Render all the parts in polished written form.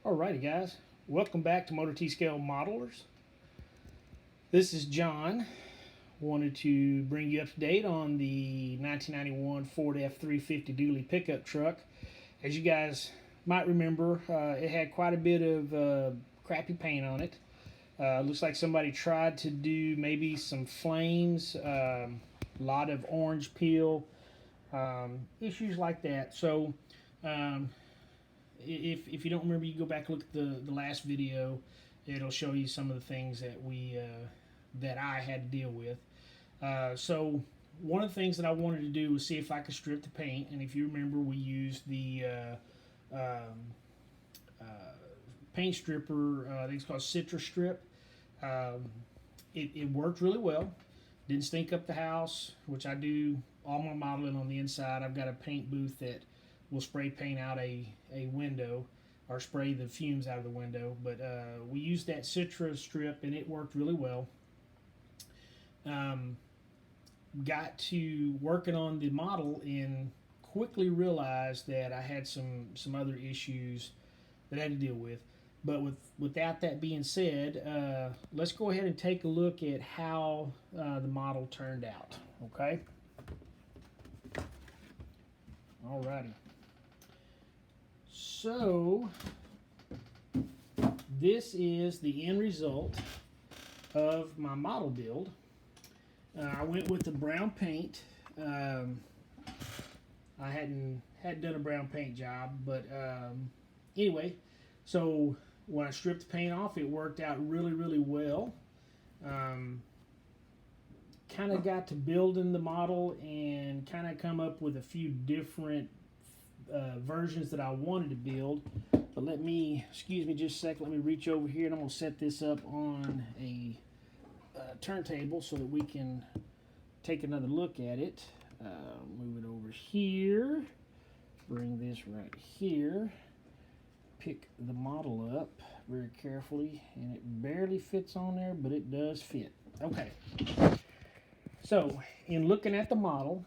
Alrighty guys, welcome back to Motor T-Scale Modelers. This is John. Wanted to bring you up to date on the 1991 Ford F350 Dually pickup truck. As you guys might remember, it had quite a bit of crappy paint on it. Looks like somebody tried to do maybe some flames, a lot of orange peel, issues like that. So if you don't remember, you go back and look at the last video. It'll show you some of the things that that I had to deal with. So one of the things that I wanted to do was see if I could strip the paint. And if you remember, we used the paint stripper. I think it's called Citrus Strip. It worked really well. Didn't stink up the house, which I do all my modeling on the inside. I've got a paint booth that will spray paint out a window, or spray the fumes out of the window. But we used that Citrus Strip and it worked really well. Got to working on the model and quickly realized that I had some other issues that I had to deal with. But without that being said, let's go ahead and take a look at how the model turned out. Okay. Alrighty. So this is the end result of my model build. I went with the brown paint. I hadn't done a brown paint job, but anyway, so when I stripped the paint off, it worked out really well. Kind of got to building the model and kind of come up with a few different versions that I wanted to build. But excuse me just a second, let me reach over here and I'm going to set this up on a turntable so that we can take another look at it. Move it over here, bring this right here, pick the model up very carefully, and it barely fits on there, but it does fit. Okay, so in looking at the model,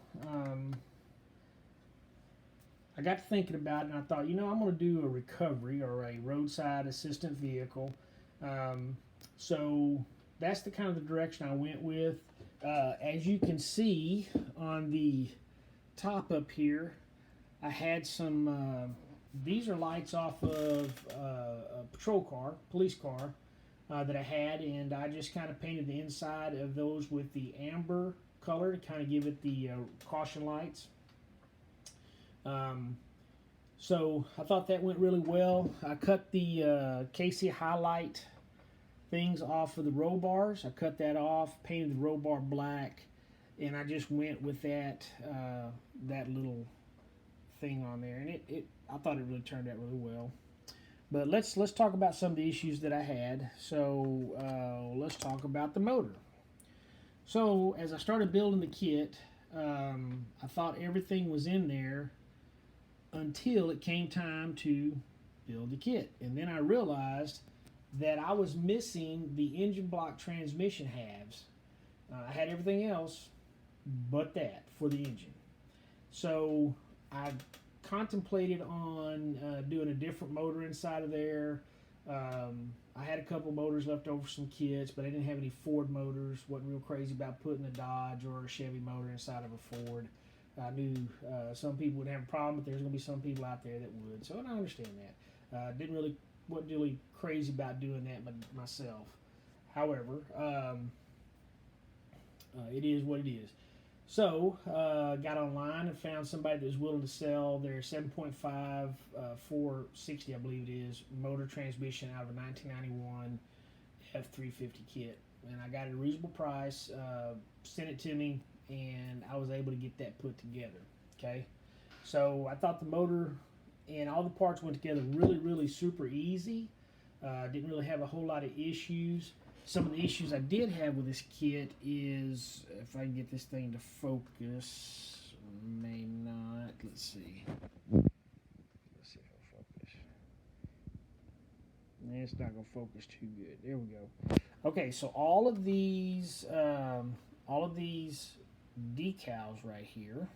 I got to thinking about it and I thought, I'm going to do a recovery or a roadside assistant vehicle. So that's the kind of the direction I went with. As you can see on the top up here, I had some, these are lights off of a patrol car, police car, that I had, and I just kind of painted the inside of those with the amber color to kind of give it the caution lights. So I thought that went really well. I cut the Casey highlight things off of the roll bars. I cut that off, painted the roll bar black, and I just went with that little thing on there, and I thought it really turned out really well. But let's talk about some of the issues that I had. So let's talk about the motor. So as I started building the kit, I thought everything was in there until it came time to build the kit, and then I realized that I was missing the engine block transmission halves. I had everything else but that for the engine. So I contemplated on doing a different motor inside of there. I had a couple motors left over from some kits, but I didn't have any Ford motors. Wasn't real crazy about putting a Dodge or a Chevy motor inside of a Ford. I knew some people would have a problem, but there's going to be some people out there that would. So I understand that. Wasn't really crazy about doing that myself. However, it is what it is. So got online and found somebody that was willing to sell their 7.5 460, I believe it is, motor transmission out of a 1991 F350 kit, and I got it at a reasonable price. Sent it to me, and I was able to get that put together. Okay, so I thought the motor and all the parts went together really super easy. Didn't really have a whole lot of issues. Some of the issues I did have with this kit is, if I can get this thing to focus, may not. Let's see. Let's see if it'll focus. It's not going to focus too good. There we go. Okay, so all of these decals right here,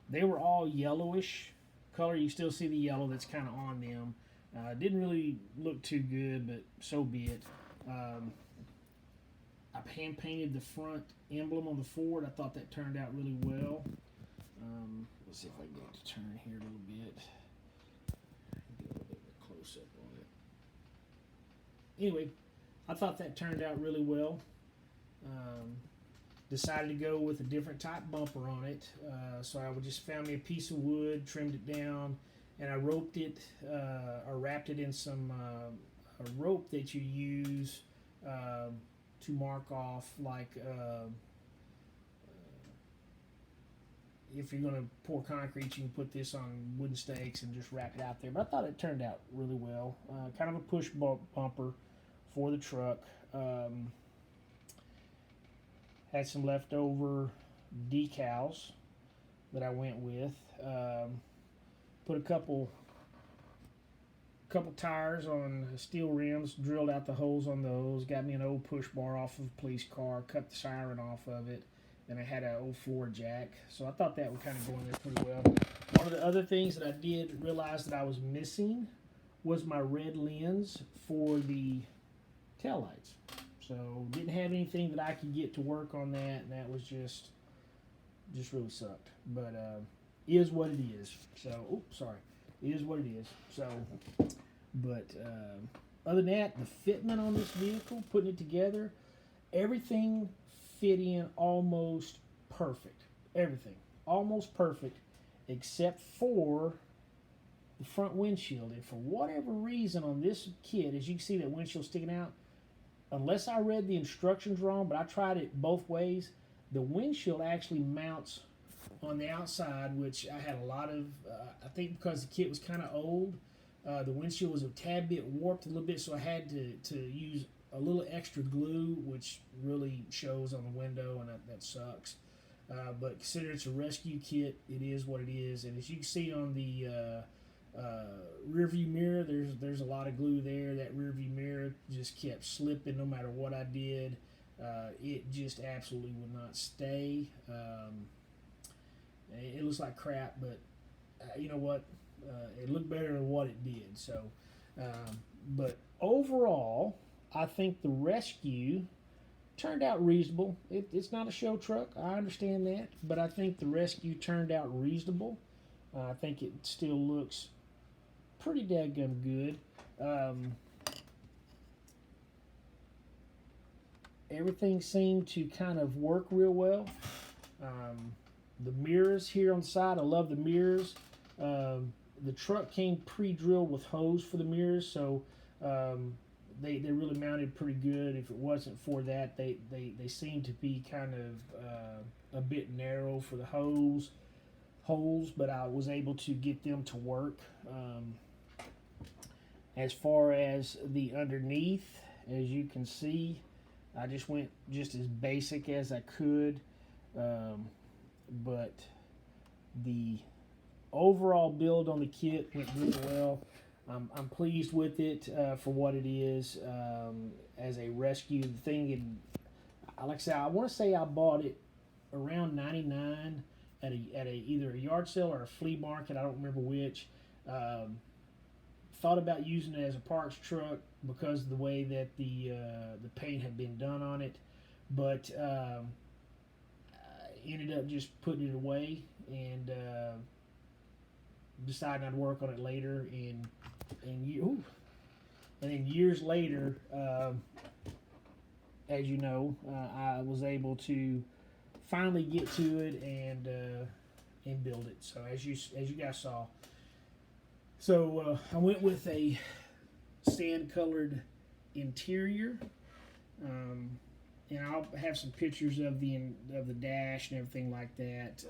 they were all yellowish color. You still see the yellow that's kind of on them. Didn't really look too good, but so be it. Um, I hand painted the front emblem on the Ford. I thought that turned out really well. Let's see if I can get it to turn here a little bit. Get a little bit of a close up on it. Anyway, I thought that turned out really well. Decided to go with a different type bumper on it. So I just found me a piece of wood, trimmed it down, and I roped it or wrapped it in some a rope that you use to mark off, like if you're going to pour concrete, you can put this on wooden stakes and just wrap it out there. But I thought it turned out really well. Kind of a push bumper for the truck. Had some leftover decals that I went with. Put a couple tires on steel rims, drilled out the holes on those. Got me an old push bar off of a police car, cut the siren off of it, and I had an old floor jack. So I thought that would kind of go in there pretty well. One of the other things that I did realize that I was missing was my red lens for the taillights. So didn't have anything that I could get to work on that, and that was just really sucked. But is what it is. So, it is what it is. So, but other than that, the fitment on this vehicle, putting it together, everything fit in almost perfect. Everything. Almost perfect, except for the front windshield. And for whatever reason on this kit, as you can see that windshield sticking out, unless I read the instructions wrong, but I tried it both ways, the windshield actually mounts on the outside, which I had a lot of, I think because the kit was kind of old, the windshield was a tad bit warped a little bit, so I had to use a little extra glue, which really shows on the window, and that sucks. But consider it's a rescue kit, it is what it is. And as you can see on the rear view mirror, there's a lot of glue there. That rear view mirror just kept slipping no matter what I did. It just absolutely would not stay. It looks like crap, but you know what? It looked better than what it did. So, but overall, I think the Rescue turned out reasonable. It's not a show truck, I understand that, but I think the Rescue turned out reasonable. I think it still looks pretty daggum good. Everything seemed to kind of work real well. The mirrors here on the side, I love the mirrors. The truck came pre-drilled with hose for the mirrors, so they really mounted pretty good. If it wasn't for that, they seem to be kind of a bit narrow for the holes, but I was able to get them to work. As far as the underneath, as you can see, I just went just as basic as I could, but the overall build on the kit went really well. I'm pleased with it for what it is as a rescue. The thing, like I said, I want to say I bought it around 99 at either a yard sale or a flea market. I don't remember which. Thought about using it as a parts truck because of the way that the paint had been done on it, but ended up just putting it away and deciding I'd work on it later. And then years later, as you know, I was able to finally get to it and build it. So as you guys saw. So I went with a sand-colored interior, and I'll have some pictures of the dash and everything like that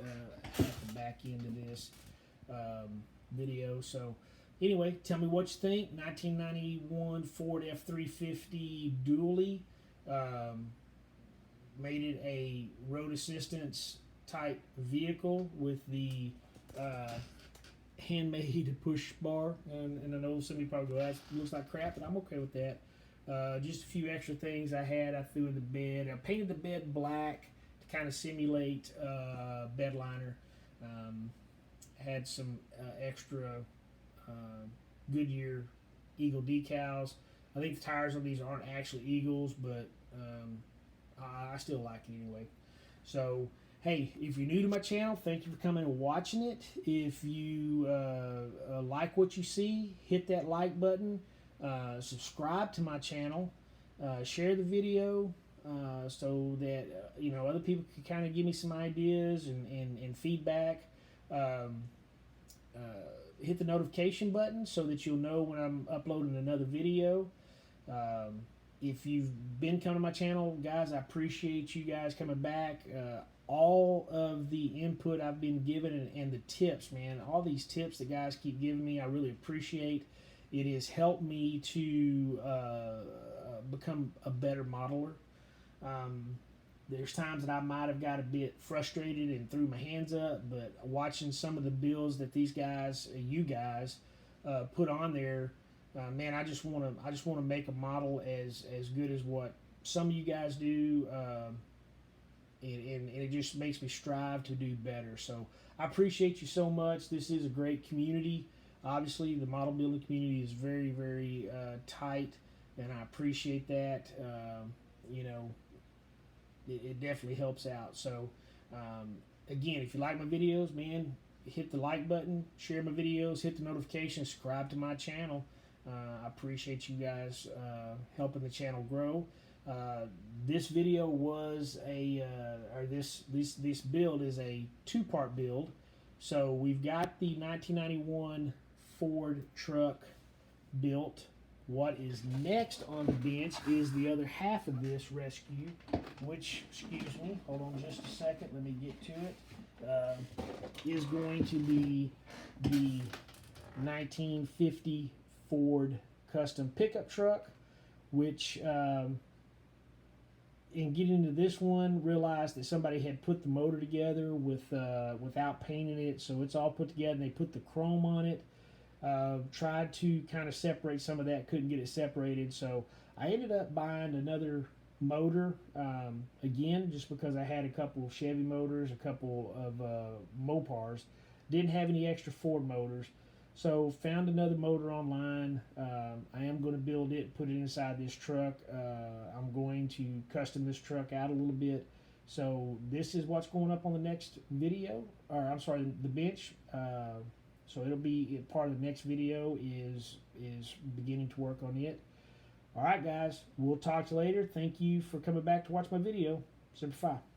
at the back end of this video. So anyway, tell me what you think. 1991 Ford F350 Dually, made it a road assistance type vehicle with the handmade push bar, and I know some of you probably go, that looks like crap, but I'm okay with that. Just a few extra things I threw in the bed. I painted the bed black to kind of simulate bed liner. Had some extra Goodyear Eagle decals. I think the tires on these aren't actually Eagles, but I still like it anyway. So, hey, if you're new to my channel, thank you for coming and watching it. If you like what you see, hit that like button. Subscribe to my channel. Share the video so that other people can kind of give me some ideas and feedback. Um, uh, Hit the notification button so that you'll know when I'm uploading another video. Um, if you've been coming to my channel, guys, I appreciate you guys coming back. All of the input I've been given and the tips, man, all these tips that guys keep giving me, I really appreciate. It has helped me to become a better modeler. There's times that I might have got a bit frustrated and threw my hands up, but watching some of the builds that these guys, you guys, put on there, man, I just want to make a model as good as what some of you guys do, and it just makes me strive to do better. So I appreciate you so much. This is a great community. Obviously, the model building community is very, very tight, and I appreciate that. You know, it definitely helps out. So, again, if you like my videos, man, hit the like button, share my videos, hit the notification, subscribe to my channel. I appreciate you guys helping the channel grow. This video was this build is a two-part build. So we've got the 1991 Ford truck built. What is next on the bench is the other half of this rescue, which, excuse me, hold on just a second, let me get to it, is going to be the 1950 Ford custom pickup truck, which in getting into this one, realized that somebody had put the motor together without painting it, so it's all put together, and they put the chrome on it. Tried to kind of separate some of that, couldn't get it separated, so I ended up buying another motor, again, just because I had a couple of Chevy motors, a couple of Mopars, didn't have any extra Ford motors, so found another motor online. I am going to build it, put it inside this truck. I'm going to custom this truck out a little bit. So this is what's going up on the next video, or I'm sorry, the bench. So it'll be part of the next video is beginning to work on it. All right, guys, we'll talk to you later. Thank you for coming back to watch my video. Semper Fi.